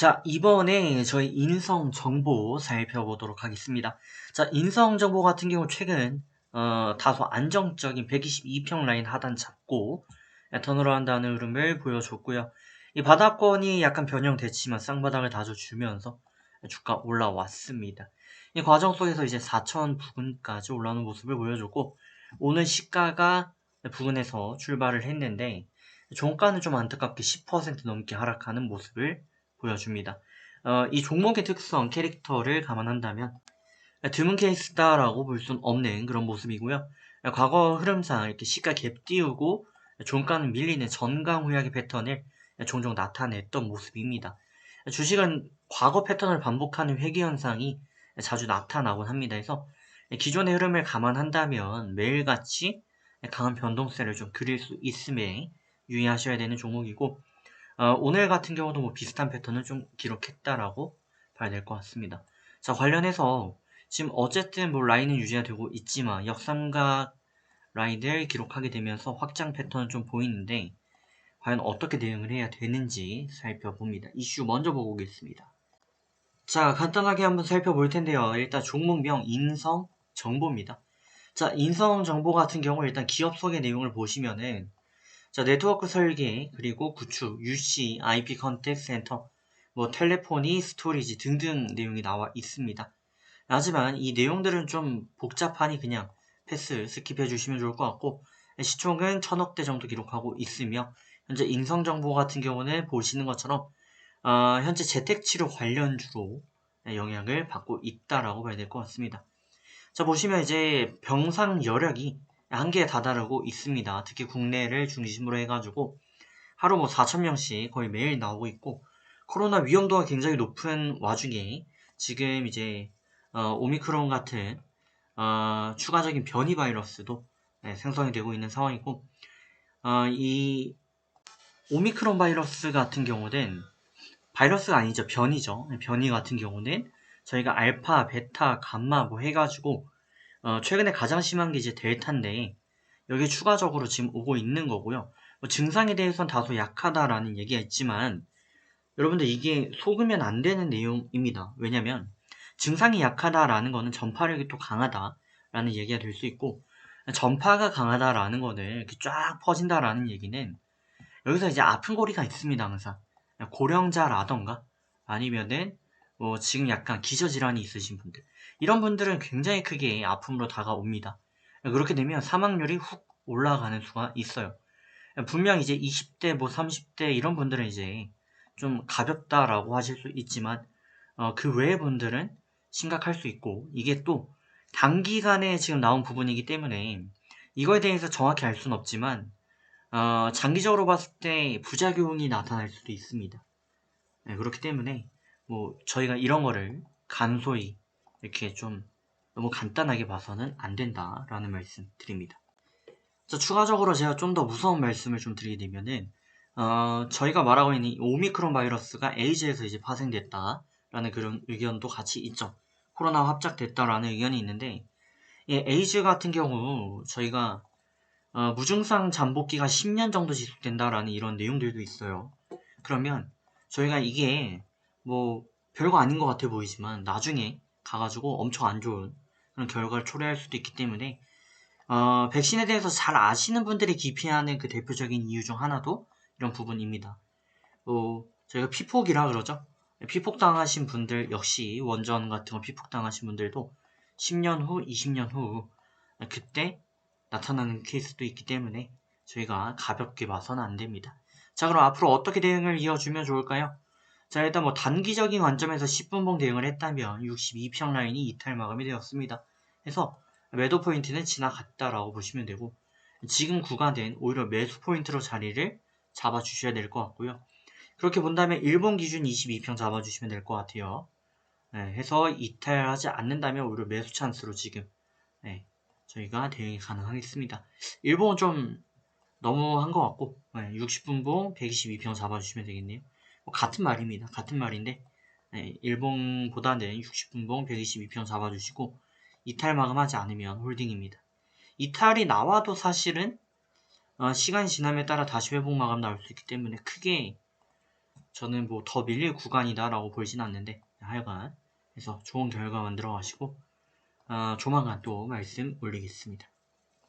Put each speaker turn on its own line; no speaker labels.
자, 이번에 저희 인성 정보 살펴보도록 하겠습니다. 자, 인성 정보 같은 경우 최근 다소 안정적인 122평 라인 하단 잡고 턴어라운드하는 흐름을 보여줬고요. 이 바닥권이 약간 변형됐지만 쌍바닥을 다져 주면서 주가 올라왔습니다. 이 과정 속에서 이제 4천 부근까지 올라오는 모습을 보여줬고, 오늘 시가가 부근에서 출발을 했는데 종가는 좀 안타깝게 10% 넘게 하락하는 모습을 보여줍니다. 이 종목의 특성, 캐릭터를 감안한다면 드문 케이스다라고 볼 수는 없는 그런 모습이고요. 과거 흐름상 이렇게 시가 갭 띄우고 종가는 밀리는 전강 후약의 패턴을 종종 나타냈던 모습입니다. 주식은 과거 패턴을 반복하는 회귀 현상이 자주 나타나곤 합니다. 그래서 기존의 흐름을 감안한다면 매일같이 강한 변동세를 좀 그릴 수 있음에 유의하셔야 되는 종목이고, 오늘 같은 경우도 뭐 비슷한 패턴을 좀 기록했다라고 봐야 될 것 같습니다. 자, 관련해서 지금 어쨌든 뭐 라인은 유지가 되고 있지만 역삼각 라인을 기록하게 되면서 확장 패턴은 좀 보이는데, 과연 어떻게 대응을 해야 되는지 살펴봅니다. 이슈 먼저 보고 오겠습니다. 자, 간단하게 한번 살펴볼 텐데요. 일단 종목명 인성 정보입니다. 자, 인성 정보 같은 경우 일단 기업 소개 내용을 보시면은, 자, 네트워크 설계, 그리고 구축, UC, IP 컨택트 센터, 뭐 텔레포니, 스토리지 등등 내용이 나와 있습니다. 하지만 이 내용들은 좀 복잡하니 그냥 패스, 스킵해 주시면 좋을 것 같고, 시총은 1000억대 정도 기록하고 있으며, 현재 인성정보 같은 경우는 보시는 것처럼 현재 재택치료 관련주로 영향을 받고 있다라고 봐야 될 것 같습니다. 자, 보시면 이제 병상 여력이 한계에 다다르고 있습니다. 특히 국내를 중심으로 해가지고 하루 뭐 4,000명씩 거의 매일 나오고 있고, 코로나 위험도가 굉장히 높은 와중에 지금 이제 오미크론 같은 추가적인 변이 바이러스도 생성이 되고 있는 상황이고, 이 오미크론 바이러스 같은 경우는 바이러스가 아니죠. 변이죠. 변이 같은 경우는 저희가 알파, 베타, 감마 뭐 해가지고 최근에 가장 심한 게 이제 델타인데, 여기 추가적으로 지금 오고 있는 거고요. 뭐 증상에 대해서는 다소 약하다라는 얘기가 있지만, 여러분들 이게 속으면 안 되는 내용입니다. 왜냐면 증상이 약하다라는 거는 전파력이 또 강하다라는 얘기가 될 수 있고, 전파가 강하다라는 거는 이렇게 쫙 퍼진다라는 얘기는 여기서 이제 아픈 고리가 있습니다. 항상 고령자라던가 아니면은 뭐 지금 약간 기저질환이 있으신 분들, 이런 분들은 굉장히 크게 아픔으로 다가옵니다. 그렇게 되면 사망률이 훅 올라가는 수가 있어요. 분명 이제 20대 뭐 30대 이런 분들은 이제 좀 가볍다라고 하실 수 있지만, 그 외의 분들은 심각할 수 있고, 이게 또 단기간에 지금 나온 부분이기 때문에 이거에 대해서 정확히 알 수는 없지만 장기적으로 봤을 때 부작용이 나타날 수도 있습니다. 네, 그렇기 때문에 뭐 저희가 이런 거를 간소히 이렇게 좀 너무 간단하게 봐서는 안 된다라는 말씀 드립니다. 자, 추가적으로 제가 좀 더 무서운 말씀을 좀 드리게 되면은, 저희가 말하고 있는 이 오미크론 바이러스가 에이즈에서 이제 파생됐다라는 그런 의견도 같이 있죠. 코로나와 합작됐다라는 의견이 있는데, 이 에이즈 같은 경우 저희가 무증상 잠복기가 10년 정도 지속된다라는 이런 내용들도 있어요. 그러면 저희가 이게 뭐 별거 아닌 것 같아 보이지만 나중에 가가지고 엄청 안 좋은 그런 결과를 초래할 수도 있기 때문에, 백신에 대해서 잘 아시는 분들이 기피하는 그 대표적인 이유 중 하나도 이런 부분입니다. 저희가 피폭이라 그러죠. 피폭 당하신 분들 역시 원전 같은 거 피폭 당하신 분들도 10년 후, 20년 후 그때 나타나는 케이스도 있기 때문에 저희가 가볍게 봐서는 안 됩니다. 자, 그럼 앞으로 어떻게 대응을 이어주면 좋을까요? 자, 일단 뭐 단기적인 관점에서 10분봉 대응을 했다면 62평 라인이 이탈 마감이 되었습니다. 그래서 매도 포인트는 지나갔다라고 보시면 되고, 지금 구간은 오히려 매수 포인트로 자리를 잡아주셔야 될 것 같고요. 그렇게 본다면 일본 기준 22평 잡아주시면 될 것 같아요. 네, 해서 이탈하지 않는다면 오히려 매수 찬스로 지금 저희가 대응이 가능하겠습니다. 일본은 좀 너무한 것 같고, 60분봉 122평 잡아주시면 되겠네요. 같은 말입니다. 같은 말인데, 일본보다는 60분봉 122평 잡아주시고, 이탈 마감하지 않으면 홀딩입니다. 이탈이 나와도 사실은 시간이 지남에 따라 다시 회복 마감 나올 수 있기 때문에 크게 저는 뭐 더 밀릴 구간이다라고 보진 않는데 하여간 그래서 좋은 결과 만들어 가시고 조만간 또 말씀 올리겠습니다.